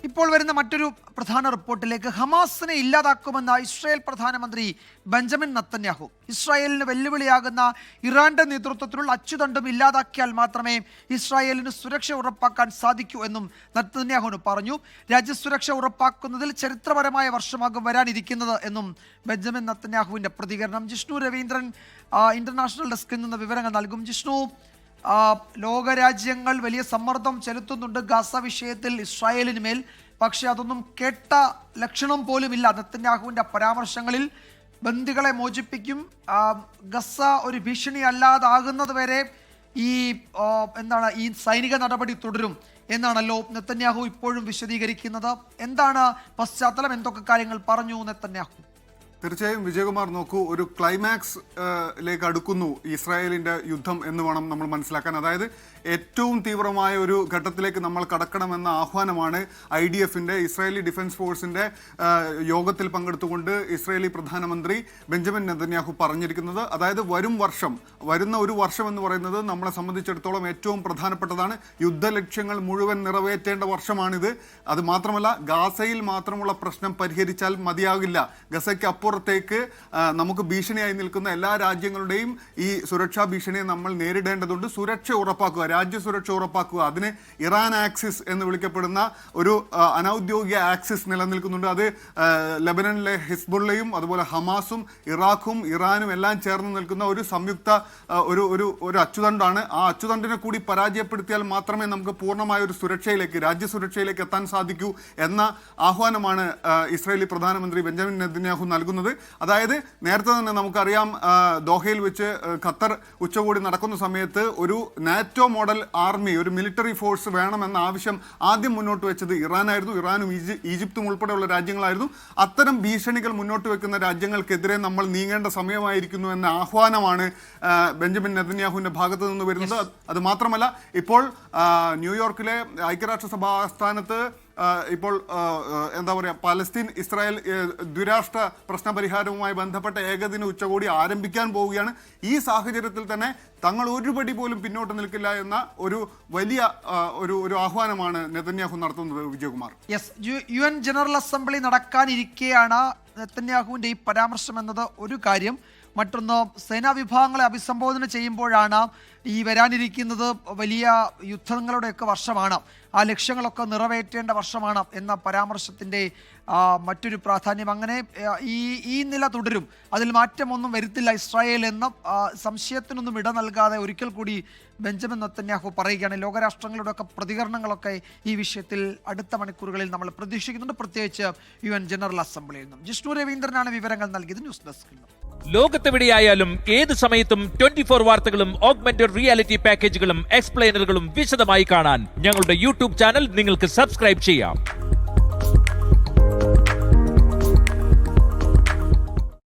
ഇപ്പോൾ വരുന്ന മറ്റൊരു പ്രധാന റിപ്പോർട്ടിലേക്ക്. ഹമാസിനെ ഇല്ലാതാക്കുമെന്ന ഇസ്രായേൽ പ്രധാനമന്ത്രി ബെഞ്ചമിൻ നെതന്യാഹു. ഇസ്രായേലിന് വെല്ലുവിളിയാകുന്ന ഇറാന്റെ നേതൃത്വത്തിലുള്ള അച്ചുതണ്ടും ഇല്ലാതാക്കിയാൽ മാത്രമേ ഇസ്രായേലിന് സുരക്ഷ ഉറപ്പാക്കാൻ സാധിക്കൂ എന്നും നെതന്യാഹു പറഞ്ഞു. രാജ്യസുരക്ഷ ഉറപ്പാക്കുന്നതിൽ ചരിത്രപരമായ വർഷമാകും വരാനിരിക്കുന്നത് എന്നും ബെഞ്ചമിൻ നെതന്യാഹുവിന്റെ പ്രതികരണം. ജിഷ്ണു രവീന്ദ്രൻ ഇന്റർനാഷണൽ ഡെസ്കിൽ നിന്ന് വിവരങ്ങൾ നൽകും. ജിഷ്ണു, ലോകരാജ്യങ്ങൾ വലിയ സമ്മർദ്ദം ചെലുത്തുന്നുണ്ട് ഗാസ വിഷയത്തിൽ ഇസ്രായേലിന് മേൽ. പക്ഷെ അതൊന്നും കേട്ട ലക്ഷണം പോലുമില്ല. നെതന്യാഹുവിന്റെ പരാമർശങ്ങളിൽ ബന്ദികളെ മോചിപ്പിക്കും, ഗസ ഒരു ഭീഷണി അല്ലാതാകുന്നത് വരെ ഈ സൈനിക നടപടി തുടരും എന്നാണല്ലോ നെതന്യാഹു ഇപ്പോഴും വിശദീകരിക്കുന്നത്. എന്താണ് പശ്ചാത്തലം? എന്തൊക്കെ കാര്യങ്ങൾ പറഞ്ഞു നെതന്യാഹു? തീർച്ചയായും വിജയകുമാർ, നോക്കൂ, ഒരു ക്ലൈമാക്സ് ലേക്ക് അടുക്കുന്നു ഇസ്രായേലിന്റെ യുദ്ധം എന്ന് വേണം നമ്മൾ മനസ്സിലാക്കാൻ. അതായത് ഏറ്റവും തീവ്രമായ ഒരു ഘട്ടത്തിലേക്ക് നമ്മൾ കടക്കണമെന്ന ആഹ്വാനമാണ് IDFന്റെ ഇസ്രായേലി ഡിഫൻസ് ഫോഴ്സിന്റെ യോഗത്തിൽ പങ്കെടുത്തുകൊണ്ട് ഇസ്രായേലി പ്രധാനമന്ത്രി ബെഞ്ചമിൻ നെതന്യാഹു പറഞ്ഞിരിക്കുന്നത്. അതായത് വരുന്ന ഒരു വർഷം എന്ന് പറയുന്നത് നമ്മളെ സംബന്ധിച്ചിടത്തോളം ഏറ്റവും പ്രധാനപ്പെട്ടതാണ്. യുദ്ധലക്ഷ്യങ്ങൾ മുഴുവൻ നിറവേറ്റേണ്ട വർഷമാണിത്. അത് മാത്രമല്ല, ഗാസയിൽ മാത്രമുള്ള പ്രശ്നം പരിഹരിച്ചാൽ മതിയാകില്ല. ഗസയ്ക്ക് അപ്പുറത്തേക്ക് നമുക്ക് ഭീഷണിയായി നിൽക്കുന്ന എല്ലാ രാജ്യങ്ങളുടെയും ഈ സുരക്ഷാ ഭീഷണിയെ നമ്മൾ നേരിടേണ്ടതുണ്ട്. സുരക്ഷ ഉറപ്പാക്കുക, രാജ്യസുരക്ഷ ഉറപ്പാക്കുക. അതിന് ഇറാൻ ആക്സിസ് എന്ന് വിളിക്കപ്പെടുന്ന ഒരു അനൗദ്യോഗിക ആക്സിസ് നിലനിൽക്കുന്നുണ്ട്. അത് ലെബനനിലെ ഹിസ്ബുള്ളയും അതുപോലെ ഹമാസും ഇറാഖും ഇറാനും എല്ലാം ചേർന്ന് നിൽക്കുന്ന ഒരു സംയുക്ത ഒരു അച്ചുതണ്ടാണ്. ആ അച്ചുതണ്ടിനെ കൂടി പരാജയപ്പെടുത്തിയാൽ മാത്രമേ നമുക്ക് പൂർണ്ണമായ ഒരു രാജ്യസുരക്ഷയിലേക്ക് എത്താൻ സാധിക്കൂ എന്ന ആഹ്വാനമാണ് ഇസ്രായേലി പ്രധാനമന്ത്രി ബെഞ്ചമിൻ നെതന്യാഹു നൽകുന്നത്. അതായത് നേരത്തെ തന്നെ നമുക്കറിയാം, ദോഹയിൽ വെച്ച് ഖത്തർ ഉച്ചകോടി നടക്കുന്ന സമയത്ത് ഒരു നാറ്റോ മോഡൽ ആർമി, ഒരു മിലിറ്ററി ഫോഴ്സ് വേണമെന്ന ആവശ്യം ആദ്യം മുന്നോട്ട് വെച്ചത് ഇറാനായിരുന്നു. ഇറാനും ഈജിപ്തും ഉൾപ്പെടെയുള്ള രാജ്യങ്ങളായിരുന്നു. അത്തരം ഭീഷണികൾ മുന്നോട്ട് വെക്കുന്ന രാജ്യങ്ങൾക്കെതിരെ നമ്മൾ നീങ്ങേണ്ട സമയമായിരിക്കുന്നു എന്ന ആഹ്വാനമാണ് ബെഞ്ചമിൻ നെതന്യാഹുവിന്റെ ഭാഗത്ത് നിന്ന് വരുന്നത്. അത് മാത്രമല്ല, ഇപ്പോൾ ന്യൂയോർക്കിലെ ഐക്യരാഷ്ട്രസഭാ ആസ്ഥാനത്ത് ഇപ്പോൾ എന്താ പറയുക, പലസ്തീൻ ഇസ്രായേൽ ദ്വിരാഷ്ട്ര പ്രശ്നപരിഹാരവുമായി ബന്ധപ്പെട്ട ഏകദിന ഉച്ചകോടി ആരംഭിക്കാൻ പോവുകയാണ്. ഈ സാഹചര്യത്തിൽ തന്നെ തങ്ങൾ ഒരുപടി പോലും പിന്നോട്ട് നിൽക്കില്ല എന്ന ഒരു വലിയ ഒരു ആഹ്വാനമാണ് നെതന്യാഹു നടത്തുന്നത്. വിജയകുമാർ, UN ജനറൽ അസംബ്ലി നടക്കാനിരിക്കെയാണ് നെതന്യാഹുവിന്റെ ഈ പരാമർശം എന്നത് ഒരു കാര്യം. മറ്റൊന്ന്, സേനാ വിഭാഗങ്ങളെ അഭിസംബോധന ചെയ്യുമ്പോഴാണ് ഈ വരാനിരിക്കുന്നത് വലിയ യുദ്ധങ്ങളുടെയൊക്കെ വർഷമാണ്, ആ ലക്ഷ്യങ്ങളൊക്കെ നിറവേറ്റേണ്ട വർഷമാണ് എന്ന പരാമർശത്തിൻ്റെ മറ്റൊരു പ്രാധാന്യം. അങ്ങനെ ഈ നില തുടരും, അതിൽ മാറ്റമൊന്നും വരുത്തില്ല ഇസ്രായേൽ എന്ന സംശയത്തിനൊന്നും ഇട നൽകാതെ ഒരിക്കൽ കൂടി ബെഞ്ചമിൻ നെതന്യാഹു പറയുകയാണ്. ലോകരാഷ്ട്രങ്ങളുടെയൊക്കെ പ്രതികരണങ്ങളൊക്കെ ഈ വിഷയത്തിൽ അടുത്ത മണിക്കൂറുകളിൽ നമ്മൾ പ്രതീക്ഷിക്കുന്നുണ്ട്, പ്രത്യേകിച്ച് UN ജനറൽ അസംബ്ലിയിൽ നിന്നും. ജിഷ്ണു രവീന്ദ്രനാണ് വിവരങ്ങൾ നൽകിയത്. ന്യൂസ് ഡെസ്കിൽ നിന്നും. ലോകത്തെവിടെയായാലും ഏത് സമയത്തും 24 വാർത്തകളും ഓഗ്മെന്റഡ് റിയാലിറ്റി പാക്കേജുകളും എക്സ്പ്ലെയിനറുകളും വിശദമായി കാണാൻ ഞങ്ങളുടെ YouTube ചാനൽ നിങ്ങൾക്ക് സബ്സ്ക്രൈബ് ചെയ്യാം.